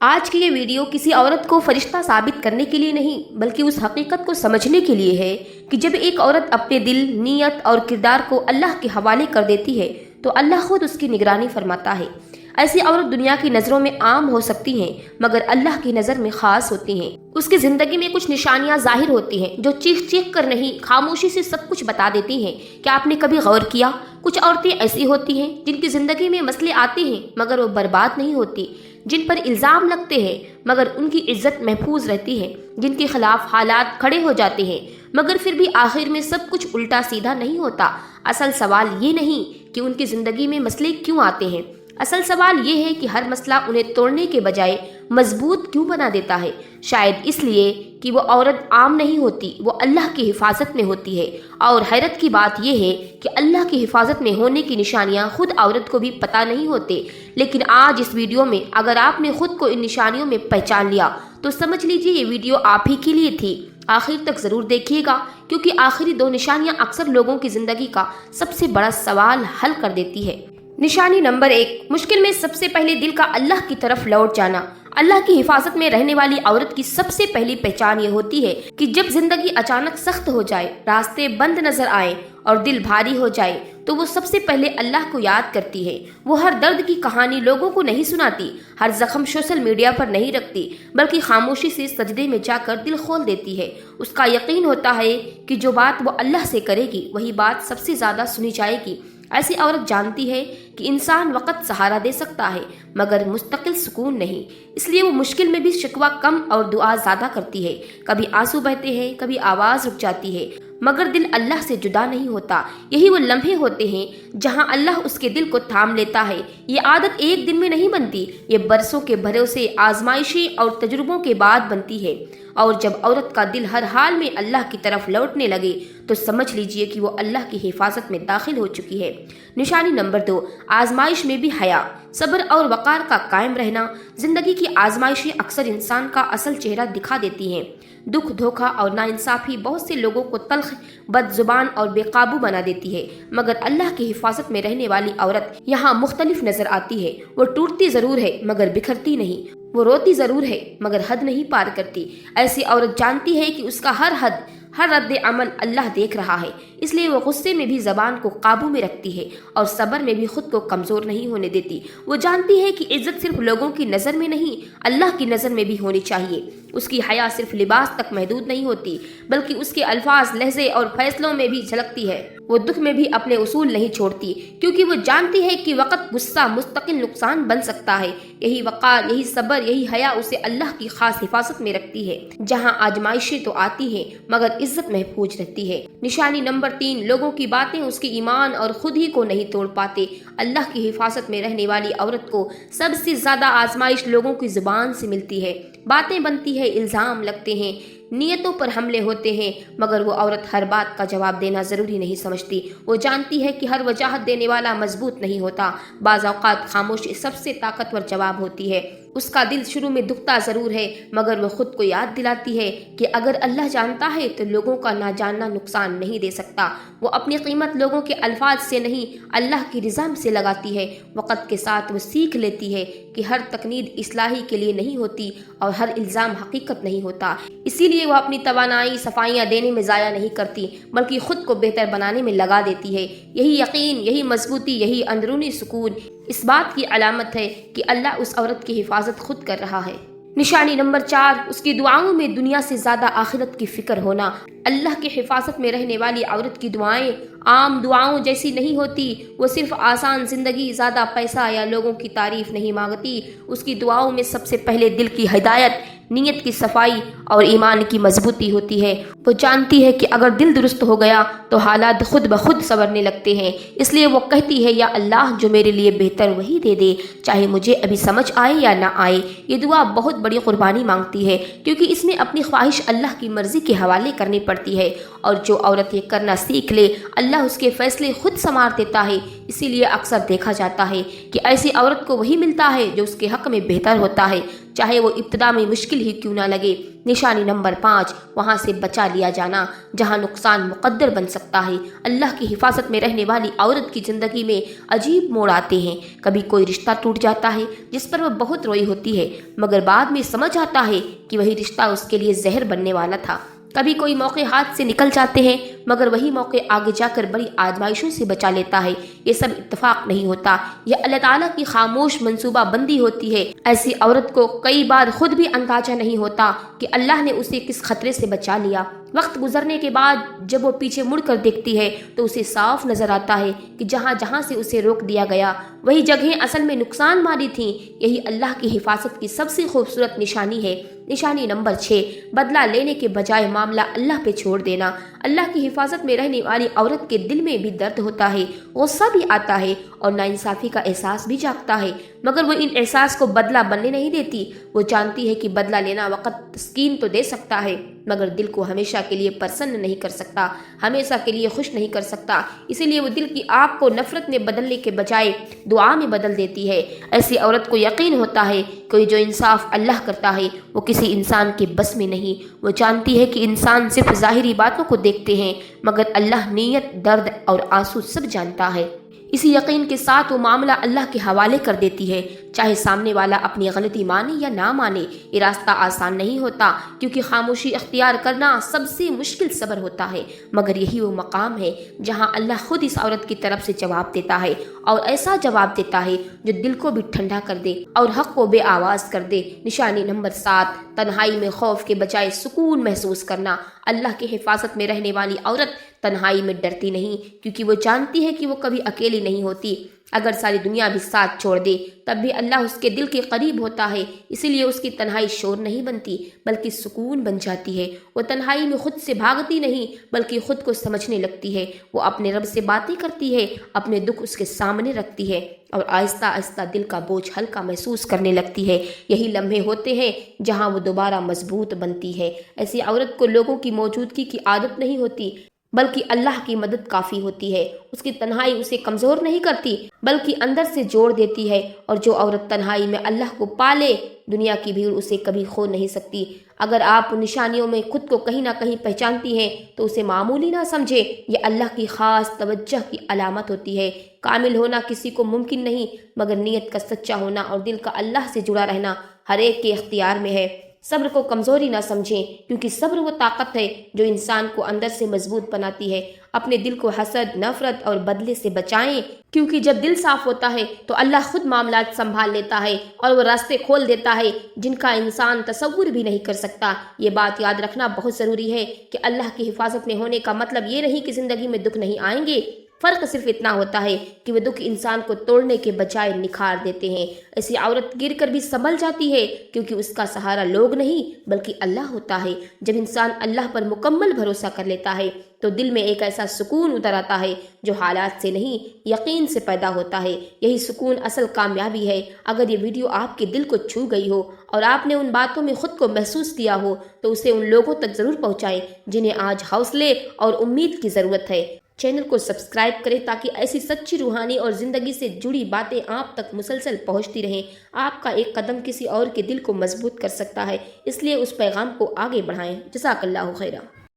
آج کی یہ ویڈیو کسی عورت کو فرشتہ ثابت کرنے کے لیے نہیں بلکہ اس حقیقت کو سمجھنے کے لیے ہے کہ جب ایک عورت اپنے دل، نیت اور کردار کو اللہ کے حوالے کر دیتی ہے تو اللہ خود اس کی نگرانی فرماتا ہے۔ ایسی عورت دنیا کی نظروں میں عام ہو سکتی ہیں مگر اللہ کی نظر میں خاص ہوتی ہیں۔ اس کی زندگی میں کچھ نشانیاں ظاہر ہوتی ہیں جو چیخ چیخ کر نہیں، خاموشی سے سب کچھ بتا دیتی ہیں۔ کیا آپ نے کبھی غور کیا؟ کچھ عورتیں ایسی ہوتی ہیں جن کی زندگی میں مسئلے آتے ہیں مگر وہ برباد نہیں ہوتی، جن پر الزام لگتے ہیں مگر ان کی عزت محفوظ رہتی ہے، جن کے خلاف حالات کھڑے ہو جاتے ہیں مگر پھر بھی آخر میں سب کچھ الٹا سیدھا نہیں ہوتا۔ اصل سوال یہ نہیں کہ ان کی زندگی میں مسئلے کیوں آتے ہیں، اصل سوال یہ ہے کہ ہر مسئلہ انہیں توڑنے کے بجائے مضبوط کیوں بنا دیتا ہے۔ شاید اس لیے کہ وہ عورت عام نہیں ہوتی، وہ اللہ کی حفاظت میں ہوتی ہے، اور حیرت کی بات یہ ہے کہ اللہ کی حفاظت میں ہونے کی نشانیاں خود عورت کو بھی پتہ نہیں ہوتے۔ لیکن آج اس ویڈیو میں اگر آپ نے خود کو ان نشانیوں میں پہچان لیا تو سمجھ لیجئے یہ ویڈیو آپ ہی کے لیے تھی۔ آخر تک ضرور دیکھیے گا کیونکہ آخری دو نشانیاں اکثر لوگوں کی زندگی کا سب سے بڑا سوال حل کر دیتی ہے۔ نشانی نمبر 1، مشکل میں سب سے پہلے دل کا اللہ کی طرف لوٹ جانا۔ اللہ کی حفاظت میں رہنے والی عورت کی سب سے پہلی پہچان یہ ہوتی ہے کہ جب زندگی اچانک سخت ہو جائے، راستے بند نظر آئے اور دل بھاری ہو جائے تو وہ سب سے پہلے اللہ کو یاد کرتی ہے۔ وہ ہر درد کی کہانی لوگوں کو نہیں سناتی، ہر زخم سوشل میڈیا پر نہیں رکھتی، بلکہ خاموشی سے سجدے میں جا کر دل کھول دیتی ہے۔ اس کا یقین ہوتا ہے کہ جو بات وہ اللہ سے کرے گی وہی بات سب سے زیادہ سنی جائے گی۔ ایسی عورت جانتی ہے کہ انسان وقت سہارا دے سکتا ہے مگر مستقل سکون نہیں، اس لیے وہ مشکل میں بھی شکوہ کم اور دعا زیادہ کرتی ہے۔ کبھی آنسو بہتے ہیں، کبھی آواز رک جاتی ہے مگر دل اللہ سے جدا نہیں ہوتا۔ یہی وہ لمحے ہوتے ہیں جہاں اللہ اس کے دل کو تھام لیتا ہے۔ یہ عادت ایک دن میں نہیں بنتی، یہ برسوں کے بھروسے، آزمائشیں اور تجربوں کے بعد بنتی ہے۔ اور جب عورت کا دل ہر حال میں اللہ کی طرف لوٹنے لگے تو سمجھ لیجئے کہ وہ اللہ کی حفاظت میں داخل ہو چکی ہے۔ نشانی نمبر 2، آزمائش میں بھی حیا، صبر اور وقار کا قائم رہنا۔ زندگی کی آزمائشیں اکثر انسان کا اصل چہرہ دکھا دیتی ہیں۔ دکھ، دھوکہ اور ناانصافی بہت سے لوگوں کو تلخ، بد زبان اور بے قابو بنا دیتی ہے مگر اللہ کی حفاظت میں رہنے والی عورت یہاں مختلف نظر آتی ہے۔ وہ ٹوٹتی ضرور ہے مگر بکھرتی نہیں، وہ روتی ضرور ہے مگر حد نہیں پار کرتی۔ ایسی عورت جانتی ہے کہ اس کا ہر رد عمل اللہ دیکھ رہا ہے، اس لیے وہ غصے میں بھی زبان کو قابو میں رکھتی ہے اور صبر میں بھی خود کو کمزور نہیں ہونے دیتی۔ وہ جانتی ہے کہ عزت صرف لوگوں کی نظر میں نہیں، اللہ کی نظر میں بھی ہونی چاہیے۔ اس کی حیا صرف لباس تک محدود نہیں ہوتی بلکہ اس کے الفاظ، لہجے اور فیصلوں میں بھی جھلکتی ہے۔ وہ دکھ میں بھی اپنے اصول نہیں چھوڑتی کیونکہ وہ جانتی ہے کہ وقت، غصہ مستقل نقصان بن سکتا ہے۔ یہی وقار، یہی صبر، یہی حیا اسے اللہ کی خاص حفاظت میں رکھتی ہے جہاں آزمائشیں تو آتی ہیں مگر عزت محفوظ رہتی ہے۔ نشانی نمبر 3، لوگوں کی باتیں اس کے ایمان اور خود ہی کو نہیں توڑ پاتے۔ اللہ کی حفاظت میں رہنے والی عورت کو سب سے زیادہ آزمائش لوگوں کی زبان سے ملتی ہے۔ باتیں بنتی ہے، الزام لگتے ہیں، نیتوں پر حملے ہوتے ہیں مگر وہ عورت ہر بات کا جواب دینا ضروری نہیں سمجھتی۔ وہ جانتی ہے کہ ہر وجاہت دینے والا مضبوط نہیں ہوتا، بعض اوقات خاموشی سب سے طاقتور جواب ہوتی ہے۔ اس کا دل شروع میں دکھتا ضرور ہے مگر وہ خود کو یاد دلاتی ہے کہ اگر اللہ جانتا ہے تو لوگوں کا نہ جاننا نقصان نہیں دے سکتا۔ وہ اپنی قیمت لوگوں کے الفاظ سے نہیں، اللہ کی رضا سے لگاتی ہے۔ وقت کے ساتھ وہ سیکھ لیتی ہے کہ ہر تقلید اصلاحی کے لیے نہیں ہوتی اور ہر الزام حقیقت نہیں ہوتا۔ اسی لیے وہ اپنی توانائی صفائیاں دینے میں ضائع نہیں کرتی بلکہ خود کو بہتر بنانے میں لگا دیتی ہے۔ یہی یقین، یہی مضبوطی، یہی اندرونی سکون اس بات کی علامت ہے کہ اللہ اس عورت کی حفاظت خود کر رہا ہے۔ نشانی نمبر 4، اس کی دعاؤں میں دنیا سے زیادہ آخرت کی فکر ہونا۔ اللہ کی حفاظت میں رہنے والی عورت کی دعائیں عام دعاؤں جیسی نہیں ہوتی۔ وہ صرف آسان زندگی، زیادہ پیسہ یا لوگوں کی تعریف نہیں مانگتی۔ اس کی دعاؤں میں سب سے پہلے دل کی ہدایت، نیت کی صفائی اور ایمان کی مضبوطی ہوتی ہے۔ وہ جانتی ہے کہ اگر دل درست ہو گیا تو حالات خود بخود سنورنے لگتے ہیں، اس لیے وہ کہتی ہے یا اللہ جو میرے لیے بہتر وہی دے دے، چاہے مجھے ابھی سمجھ آئے یا نہ آئے۔ یہ دعا بہت بڑی قربانی مانگتی ہے کیونکہ اس میں اپنی خواہش اللہ کی مرضی کے حوالے کرنی پڑتی ہے، اور جو عورت یہ کرنا سیکھ لے اللہ اس کے فیصلے خود سنوار دیتا ہے۔ اسی لیے اکثر دیکھا جاتا ہے کہ ایسی عورت کو وہی ملتا ہے جو اس کے حق میں بہتر ہوتا ہے۔ چاہے وہ ابتدا میں مشکل ہی کیوں نہ لگے۔ نشانی نمبر 5، وہاں سے بچا لیا جانا جہاں نقصان مقدر بن سکتا ہے۔ اللہ کی حفاظت میں رہنے والی عورت کی زندگی میں عجیب موڑ آتے ہیں۔ کبھی کوئی رشتہ ٹوٹ جاتا ہے جس پر وہ بہت روئی ہوتی ہے، مگر بعد میں سمجھ آتا ہے کہ وہی رشتہ اس کے لیے زہر بننے والا تھا۔ کبھی کوئی موقع ہاتھ سے نکل جاتے ہیں مگر وہی موقع آگے جا کر بڑی آزمائشوں سے بچا لیتا ہے۔ یہ سب اتفاق نہیں ہوتا، یہ اللہ تعالیٰ کی خاموش منصوبہ بندی ہوتی ہے۔ ایسی عورت کو کئی بار خود بھی اندازہ نہیں ہوتا کہ اللہ نے اسے کس خطرے سے بچا لیا۔ وقت گزرنے کے بعد جب وہ پیچھے مڑ کر دیکھتی ہے تو اسے صاف نظر آتا ہے کہ جہاں جہاں سے اسے روک دیا گیا وہی جگہیں اصل میں نقصان والی تھیں۔ یہی اللہ کی حفاظت کی سب سے خوبصورت نشانی ہے۔ نشانی نمبر 6، بدلہ لینے کے بجائے معاملہ اللہ پہ چھوڑ دینا۔ اللہ کی حفاظت میں رہنے والی عورت کے دل میں بھی درد ہوتا ہے، غصہ بھی آتا ہے اور ناانصافی کا احساس بھی جاگتا ہے، مگر وہ ان احساس کو بدلہ بننے نہیں دیتی۔ وہ جانتی ہے کہ بدلہ لینا وقت تسکین تو دے سکتا ہے مگر دل کو ہمیشہ کے لیے پرسن نہیں کر سکتا، ہمیشہ کے لیے خوش نہیں کر سکتا۔ اسی لیے وہ دل کی آگ کو نفرت میں بدلنے کے بجائے دعا میں بدل دیتی ہے۔ ایسی عورت کو یقین ہوتا ہے کہ جو انصاف اللہ کرتا ہے وہ کسی انسان کے بس میں نہیں۔ وہ جانتی ہے کہ انسان صرف ظاہری باتوں کو دیکھتے ہیں مگر اللہ نیت، درد اور آنسو سب جانتا ہے۔ اسی یقین کے ساتھ وہ معاملہ اللہ کے حوالے کر دیتی ہے، چاہے سامنے والا اپنی غلطی مانے یا نہ مانے۔ یہ راستہ آسان نہیں ہوتا کیونکہ خاموشی اختیار کرنا سب سے مشکل صبر ہوتا ہے، مگر یہی وہ مقام ہے جہاں اللہ خود اس عورت کی طرف سے جواب دیتا ہے، اور ایسا جواب دیتا ہے جو دل کو بھی ٹھنڈا کر دے اور حق کو بے آواز کر دے۔ نشانی نمبر 7، تنہائی میں خوف کے بجائے سکون محسوس کرنا۔ اللہ کی حفاظت میں رہنے والی عورت تنہائی میں ڈرتی نہیں کیونکہ وہ جانتی ہے کہ وہ کبھی اکیلی نہیں ہوتی۔ اگر ساری دنیا بھی ساتھ چھوڑ دے تب بھی اللہ اس کے دل کے قریب ہوتا ہے، اسی لیے اس کی تنہائی شور نہیں بنتی بلکہ سکون بن جاتی ہے۔ وہ تنہائی میں خود سے بھاگتی نہیں بلکہ خود کو سمجھنے لگتی ہے۔ وہ اپنے رب سے باتیں کرتی ہے، اپنے دکھ اس کے سامنے رکھتی ہے اور آہستہ آہستہ دل کا بوجھ ہلکا محسوس کرنے لگتی ہے۔ یہی لمحے ہوتے ہیں جہاں وہ دوبارہ مضبوط بنتی ہے۔ ایسی عورت کو لوگوں کی موجودگی کی عادت نہیں ہوتی بلکہ اللہ کی مدد کافی ہوتی ہے۔ اس کی تنہائی اسے کمزور نہیں کرتی بلکہ اندر سے جوڑ دیتی ہے، اور جو عورت تنہائی میں اللہ کو پالے دنیا کی بھیڑ اسے کبھی کھو نہیں سکتی۔ اگر آپ ان نشانیوں میں خود کو کہیں نہ کہیں پہچانتی ہیں تو اسے معمولی نہ سمجھے، یہ اللہ کی خاص توجہ کی علامت ہوتی ہے۔ کامل ہونا کسی کو ممکن نہیں مگر نیت کا سچا ہونا اور دل کا اللہ سے جڑا رہنا ہر ایک کے اختیار میں ہے۔ صبر کو کمزوری نہ سمجھیں کیونکہ صبر وہ طاقت ہے جو انسان کو اندر سے مضبوط بناتی ہے۔ اپنے دل کو حسد، نفرت اور بدلے سے بچائیں کیونکہ جب دل صاف ہوتا ہے تو اللہ خود معاملات سنبھال لیتا ہے اور وہ راستے کھول دیتا ہے جن کا انسان تصور بھی نہیں کر سکتا۔ یہ بات یاد رکھنا بہت ضروری ہے کہ اللہ کی حفاظت میں ہونے کا مطلب یہ نہیں کہ زندگی میں دکھ نہیں آئیں گے۔ فرق صرف اتنا ہوتا ہے کہ وہ دکھ انسان کو توڑنے کے بجائے نکھار دیتے ہیں۔ ایسی عورت گر کر بھی سنبھل جاتی ہے کیونکہ اس کا سہارا لوگ نہیں بلکہ اللہ ہوتا ہے۔ جب انسان اللہ پر مکمل بھروسہ کر لیتا ہے تو دل میں ایک ایسا سکون اتر آتا ہے جو حالات سے نہیں یقین سے پیدا ہوتا ہے۔ یہی سکون اصل کامیابی ہے۔ اگر یہ ویڈیو آپ کے دل کو چھو گئی ہو اور آپ نے ان باتوں میں خود کو محسوس کیا ہو تو اسے ان لوگوں تک ضرور پہنچائیں جنہیں آج حوصلے اور امید کی ضرورت ہے۔ چینل کو سبسکرائب کریں تاکہ ایسی سچی روحانی اور زندگی سے جڑی باتیں آپ تک مسلسل پہنچتی رہیں۔ آپ کا ایک قدم کسی اور کے دل کو مضبوط کر سکتا ہے، اس لیے اس پیغام کو آگے بڑھائیں۔ جزاک اللہ خیرہ۔